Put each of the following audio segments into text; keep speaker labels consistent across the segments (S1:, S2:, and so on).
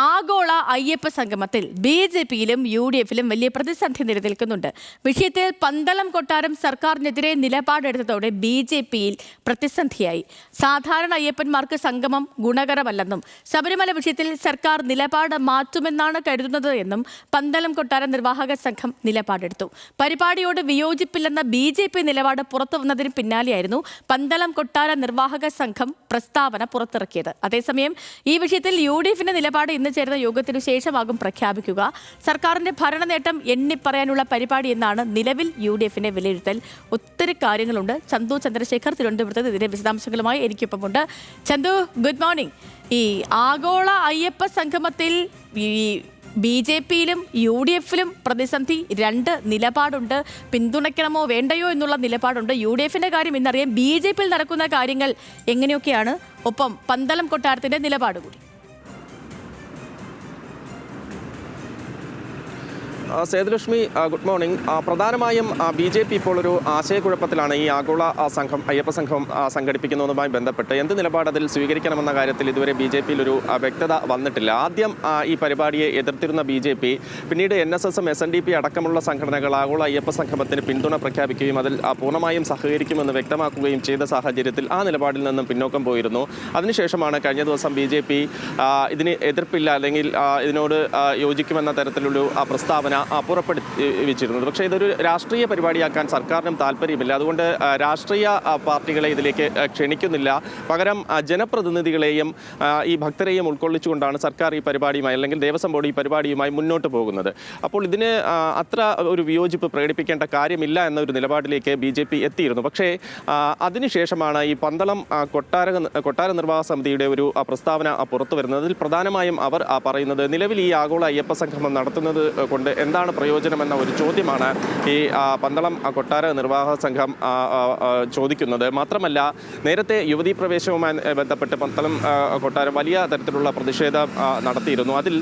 S1: ആഗോള അയ്യപ്പ സംഗമത്തിൽ ബി.ജെ.പിയിലും യു.ഡി.എഫിലും വലിയ പ്രതിസന്ധി നിലനിൽക്കുന്നുണ്ട്. വിഷയത്തിൽ പന്തളം കൊട്ടാരം സർക്കാരിനെതിരെ നിലപാടെടുത്തതോടെ ബി.ജെ.പിയിൽ പ്രതിസന്ധിയായി. സാധാരണ അയ്യപ്പന്മാർക്ക് സംഗമം ഗുണകരമല്ലെന്നും ശബരിമല വിഷയത്തിൽ സർക്കാർ നിലപാട് മാറ്റുമെന്നാണ് കരുതുന്നത് എന്നും പന്തളം കൊട്ടാരം നിർവാഹക സംഘം നിലപാടെടുത്തു. പരിപാടിയോട് വിയോജിപ്പില്ലെന്ന ബി.ജെ.പി നിലപാട് പുറത്തുവന്നതിന് പിന്നാലെയായിരുന്നു പന്തളം കൊട്ടാര നിർവാഹക സംഘം പ്രസ്താവന പുറത്തിറക്കിയത്. അതേസമയം ഈ വിഷയത്തിൽ യു.ഡി.എഫിന്റെ നിലപാട് ഇന്ന് ചേർന്ന യോഗത്തിനു ശേഷമാകും പ്രഖ്യാപിക്കുക. സർക്കാരിന്റെ ഭരണ നേട്ടം എണ്ണിപ്പറയാനുള്ള പരിപാടി എന്നാണ് നിലവിൽ യു.ഡി.എഫിന്റെ വിലയിരുത്തൽ. ഒത്തിരി കാര്യങ്ങളുണ്ട്. ചന്തു ചന്ദ്രശേഖർ തിരുവനന്തപുരത്ത് ഇതിന്റെ വിശദാംശങ്ങളുമായി എനിക്കൊപ്പമുണ്ട്. Chandu, good morning. ഈ ആഗോള അയ്യപ്പ സംഗമത്തിൽ ബി.ജെ.പിയിലും യു.ഡി.എഫിലും പ്രതിസന്ധി, രണ്ട് നിലപാടുണ്ട്. പിന്തുണയ്ക്കണമോ വേണ്ടയോ എന്നുള്ള നിലപാടുണ്ട്. യു.ഡി.എഫിന്റെ കാര്യം ഇന്നറിയാം. ബി.ജെ.പിയിൽ നടക്കുന്ന കാര്യങ്ങൾ എങ്ങനെയൊക്കെയാണ്? ഒപ്പം പന്തളം കൊട്ടാരത്തിന്റെ നിലപാട് കൂടി.
S2: Sethulakshmi, good morning. പ്രധാനമായും ബി.ജെ.പി ഇപ്പോൾ ഒരു ആശയക്കുഴപ്പത്തിലാണ്. ഈ ആഗോള സംഘം, അയ്യപ്പ സംഘം സംഘടിപ്പിക്കുന്നതുമായി ബന്ധപ്പെട്ട് എന്ത് നിലപാട് അതിൽ സ്വീകരിക്കണമെന്ന കാര്യത്തിൽ ഇതുവരെ ബി.ജെ.പിയിൽ ഒരു വ്യക്തത വന്നിട്ടില്ല. ആദ്യം ഈ പരിപാടിയെ എതിർത്തിരുന്ന ബി.ജെ.പി പിന്നീട് NSS-ഉം SNDP അടക്കമുള്ള സംഘടനകൾ ആഗോള അയ്യപ്പ സംഗമത്തിന് പിന്തുണ പ്രഖ്യാപിക്കുകയും അതിൽ പൂർണ്ണമായും സഹകരിക്കുമെന്ന് വ്യക്തമാക്കുകയും ചെയ്ത സാഹചര്യത്തിൽ ആ നിലപാടിൽ നിന്നും പിന്നോക്കം പോയിരുന്നു. അതിനുശേഷമാണ് കഴിഞ്ഞ ദിവസം ബി.ജെ.പി ഇതിന് എതിർപ്പില്ല അല്ലെങ്കിൽ ഇതിനോട് യോജിക്കുമെന്ന തരത്തിലൊരു പ്രസ്താവന പുറപ്പെടുവിച്ചിരുന്നത്. പക്ഷേ ഇതൊരു രാഷ്ട്രീയ പരിപാടിയാക്കാൻ സർക്കാരിനും താല്പര്യമില്ല. അതുകൊണ്ട് രാഷ്ട്രീയ പാർട്ടികളെ ഇതിലേക്ക് ക്ഷണിക്കുന്നില്ല. പകരം ജനപ്രതിനിധികളെയും ഈ ഭക്തരെയും ഉൾക്കൊള്ളിച്ചുകൊണ്ടാണ് സർക്കാർ ഈ പരിപാടിയുമായി അല്ലെങ്കിൽ ദേവസ്വം ബോർഡ് ഈ പരിപാടിയുമായി മുന്നോട്ട് പോകുന്നത്. അപ്പോൾ ഇതിന് അത്ര ഒരു വിയോജിപ്പ് പ്രകടിപ്പിക്കേണ്ട കാര്യമില്ല എന്നൊരു നിലപാടിലേക്ക് ബി.ജെ.പി എത്തിയിരുന്നു. പക്ഷേ അതിനുശേഷമാണ് ഈ പന്തളം കൊട്ടാര നിർവാഹക സമിതിയുടെ ഒരു പ്രസ്താവന പുറത്തു വരുന്നത്. അതിൽ പ്രധാനമായും അവർ പറയുന്നത് നിലവിൽ ഈ ആഗോള അയ്യപ്പ സംഗമം നടത്തുന്നത് കൊണ്ട് എന്താണ് പ്രയോജനമെന്ന ഒരു ചോദ്യമാണ് ഈ പന്തളം കൊട്ടാര നിർവാഹക സംഘം ചോദിക്കുന്നത്. മാത്രമല്ല, നേരത്തെ യുവതീ പ്രവേശവുമായി ബന്ധപ്പെട്ട് പന്തളം കൊട്ടാരം വലിയ തരത്തിലുള്ള പ്രതിഷേധം നടത്തിയിരുന്നു. അതിൽ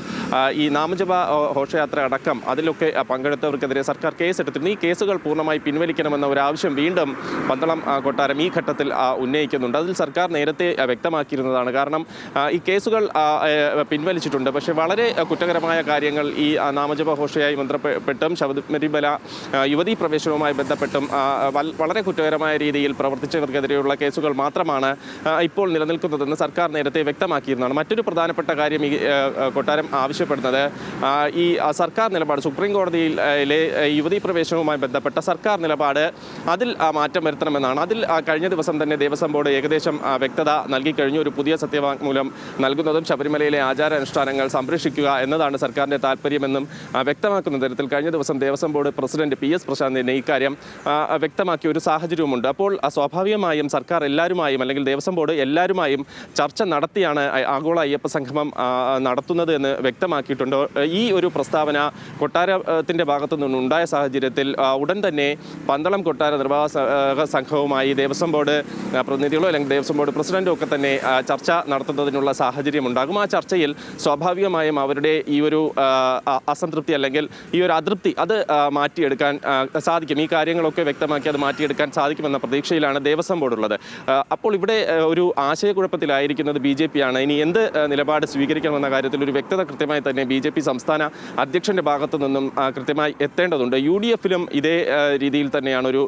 S2: ഈ നാമജപ ഘോഷയാത്ര അടക്കം അതിലൊക്കെ പങ്കെടുത്തവർക്കെതിരെ സർക്കാർ കേസെടുത്തിരുന്നു. ഈ കേസുകൾ പൂർണ്ണമായി പിൻവലിക്കണമെന്ന ഒരു ആവശ്യം വീണ്ടും പന്തളം കൊട്ടാരം ഈ ഘട്ടത്തിൽ ഉന്നയിക്കുന്നുണ്ട്. അതിൽ സർക്കാർ നേരത്തെ വ്യക്തമാക്കിയിരുന്നതാണ്. കാരണം ഈ കേസുകൾ പിൻവലിച്ചിട്ടുണ്ട്. പക്ഷേ വളരെ കുറ്റകരമായ കാര്യങ്ങൾ ഈ നാമജപ ഘോഷയായി ബന്ധപ്പെട്ടും ശബരിമല യുവതീ പ്രവേശനവുമായി ബന്ധപ്പെട്ടും വളരെ കുറ്റകരമായ രീതിയിൽ പ്രവർത്തിച്ചവർക്കെതിരെയുള്ള കേസുകൾ മാത്രമാണ് ഇപ്പോൾ നിലനിൽക്കുന്നതെന്ന് സർക്കാർ നേരത്തെ വ്യക്തമാക്കിയിരുന്നതാണ്. മറ്റൊരു പ്രധാനപ്പെട്ട കാര്യം ഈ കൊട്ടാരം ആവശ്യപ്പെടുന്നത് ഈ സർക്കാർ നിലപാട്, സുപ്രീം കോടതിയിലെ യുവതീ പ്രവേശനവുമായി ബന്ധപ്പെട്ട സർക്കാർ നിലപാട് അതിൽ മാറ്റം വരുത്തണമെന്നാണ്. അതിൽ കഴിഞ്ഞ ദിവസം തന്നെ ദേവസ്വം ബോർഡ് ഏകദേശം വ്യക്തത നൽകിക്കഴിഞ്ഞു. ഒരു പുതിയ സത്യവാങ്മൂലം നൽകുന്നതും ശബരിമലയിലെ ആചാരാനുഷ്ഠാനങ്ങൾ സംരക്ഷിക്കുക എന്നതാണ് സർക്കാരിൻ്റെ താല്പര്യമെന്നും വ്യക്തമാക്കുന്ന തരത്തിൽ കഴിഞ്ഞ ദിവസം ദേവസ്വം ബോർഡ് പ്രസിഡന്റ് PS പ്രശാന്തിനെ ഇക്കാര്യം വ്യക്തമാക്കിയ ഒരു സാഹചര്യവുമുണ്ട്. അപ്പോൾ സ്വാഭാവികമായും സർക്കാർ എല്ലാവരുമായും അല്ലെങ്കിൽ ദേവസ്വം ബോർഡ് എല്ലാവരുമായും ചർച്ച നടത്തിയാണ് ആഗോള അയ്യപ്പ സംഗമം നടത്തുന്നത് എന്ന് വ്യക്തമാക്കിയിട്ടുണ്ട്. ഈ ഒരു പ്രസ്താവന കൊട്ടാരത്തിൻ്റെ ഭാഗത്തു നിന്നുണ്ടായ സാഹചര്യത്തിൽ ഉടൻ തന്നെ പന്തളം കൊട്ടാര നിർവാഹക സംഘവുമായി ദേവസ്വം ബോർഡ് പ്രതിനിധികളോ അല്ലെങ്കിൽ ദേവസ്വം ബോർഡ് പ്രസിഡന്റോ ഒക്കെ തന്നെ ചർച്ച നടത്തുന്നതിനുള്ള സാഹചര്യം ഉണ്ടാകും. ആ ചർച്ചയിൽ സ്വാഭാവികമായും അവരുടെ ഈ ഒരു അസംതൃപ്തി അല്ലെങ്കിൽ ഈ ഒരു അതൃപ്തി അത് മാറ്റിയെടുക്കാൻ സാധിക്കും. ഈ കാര്യങ്ങളൊക്കെ വ്യക്തമാക്കി അത് മാറ്റിയെടുക്കാൻ സാധിക്കുമെന്ന പ്രതീക്ഷയിലാണ് ദേവസ്വം ബോർഡ് ഉള്ളത്. അപ്പോൾ ഇവിടെ ഒരു ആശയക്കുഴപ്പത്തിലായിരിക്കുന്നത് ബി.ജെ.പി ആണ്. ഇനി എന്ത് നിലപാട് സ്വീകരിക്കണമെന്ന കാര്യത്തിൽ ഒരു വ്യക്തത കൃത്യമായി തന്നെ ബി.ജെ.പി സംസ്ഥാന അധ്യക്ഷൻ്റെ ഭാഗത്തു നിന്നും കൃത്യമായി എത്തേണ്ടതുണ്ട്. യു.ഡി.എഫിലും ഇതേ രീതിയിൽ തന്നെയാണ് ഒരു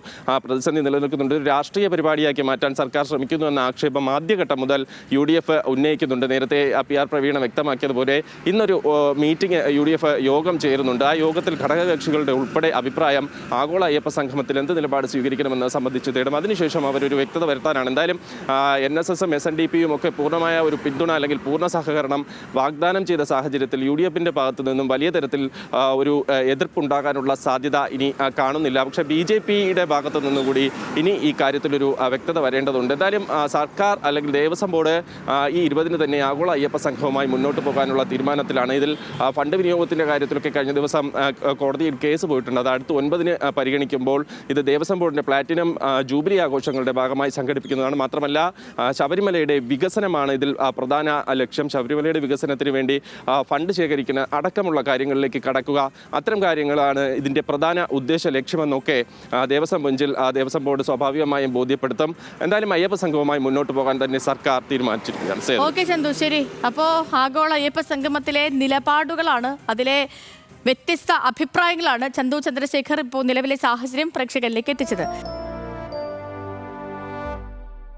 S2: പ്രതിസന്ധി നിലനിൽക്കുന്നുണ്ട്. ഒരു രാഷ്ട്രീയ പരിപാടിയാക്കി മാറ്റാൻ സർക്കാർ ശ്രമിക്കുന്നു എന്ന ആക്ഷേപം ആദ്യഘട്ടം മുതൽ യു.ഡി.എഫ് ഉന്നയിക്കുന്നുണ്ട്. നേരത്തെ PR പ്രവീണ വ്യക്തമാക്കിയതുപോലെ ഇന്നൊരു മീറ്റിംഗ് യു.ഡി.എഫ് യോഗം ചേരുന്നുണ്ട്. ആ യോഗത്തിൽ ഘടകകക്ഷികളുടെ ഉൾപ്പെടെ അഭിപ്രായം ആഗോള അയ്യപ്പ സംഗമത്തിൽ എന്ത് നിലപാട് സ്വീകരിക്കണമെന്ന് സംബന്ധിച്ച് തേടും. അതിനുശേഷം അവരൊരു വ്യക്തത വരുത്താനാണ്. എന്തായാലും NSS-ഉം SNDP-യും ഒക്കെ പൂർണ്ണമായ ഒരു പിന്തുണ അല്ലെങ്കിൽ പൂർണ്ണ സഹകരണം വാഗ്ദാനം ചെയ്ത സാഹചര്യത്തിൽ യു.ഡി.എഫിൻ്റെ ഭാഗത്തു നിന്നും വലിയ തരത്തിൽ ഒരു എതിർപ്പുണ്ടാകാനുള്ള സാധ്യത ഇനി കാണുന്നില്ല. പക്ഷേ ബി.ജെ.പിയുടെ ഭാഗത്തു നിന്നുകൂടി ഇനി ഈ കാര്യത്തിലൊരു വ്യക്തത വരേണ്ടതുണ്ട്. എന്തായാലും സർക്കാർ അല്ലെങ്കിൽ ദേവസ്വം ബോർഡ് ഈ 20-ന് തന്നെ ആഗോള അയ്യപ്പ സംഘവുമായി മുന്നോട്ട് പോകാനുള്ള തീരുമാനത്തിലാണ്. ഇതിൽ ഫണ്ട് വിനിയോഗത്തിൻ്റെ കാര്യത്തിലൊക്കെ കഴിഞ്ഞ ദിവസം കോടതിയിൽ കേസ് പോയിട്ടുണ്ട്. അത് അടുത്ത 9-ന് പരിഗണിക്കുമ്പോൾ ഇത് ദേവസ്വം ബോർഡിൻ്റെ പ്ലാറ്റിനം ജൂബിലി ആഘോഷങ്ങളുടെ ഭാഗമായി സംഘടിപ്പിക്കുന്നതാണ്. മാത്രമല്ല ശബരിമലയുടെ വികസനമാണ് ഇതിൽ പ്രധാന ലക്ഷ്യം. ശബരിമലയുടെ വികസനത്തിന് വേണ്ടി ഫണ്ട് ശേഖരിക്കുന്ന അടക്കമുള്ള കാര്യങ്ങളിലേക്ക് കടക്കുക, അത്തരം കാര്യങ്ങളാണ് ഇതിൻ്റെ പ്രധാന ഉദ്ദേശ ലക്ഷ്യമെന്നൊക്കെ ദേവസ്വം ബെഞ്ചിൽ ദേവസ്വം ബോർഡ് സ്വാഭാവികമായും ബോധ്യപ്പെടുത്തും. എന്തായാലും അയ്യപ്പ സംഘവുമായി മുന്നോട്ട് പോകാൻ തന്നെ സർക്കാർ തീരുമാനിച്ചിരിക്കുകയാണ്.
S1: ഓക്കെ ചന്തു, ശരി. അപ്പോൾ ആഗോള അയ്യപ്പ സംഗമത്തിലെ നിലപാടുകളാണ്, അതിലെ വ്യത്യസ്ത അഭിപ്രായങ്ങളാണ് ചന്തു ചന്ദ്രശേഖർ ഇപ്പോൾ നിലവിലെ സാഹചര്യം പ്രേക്ഷകരിലേക്ക് എത്തിച്ചത്.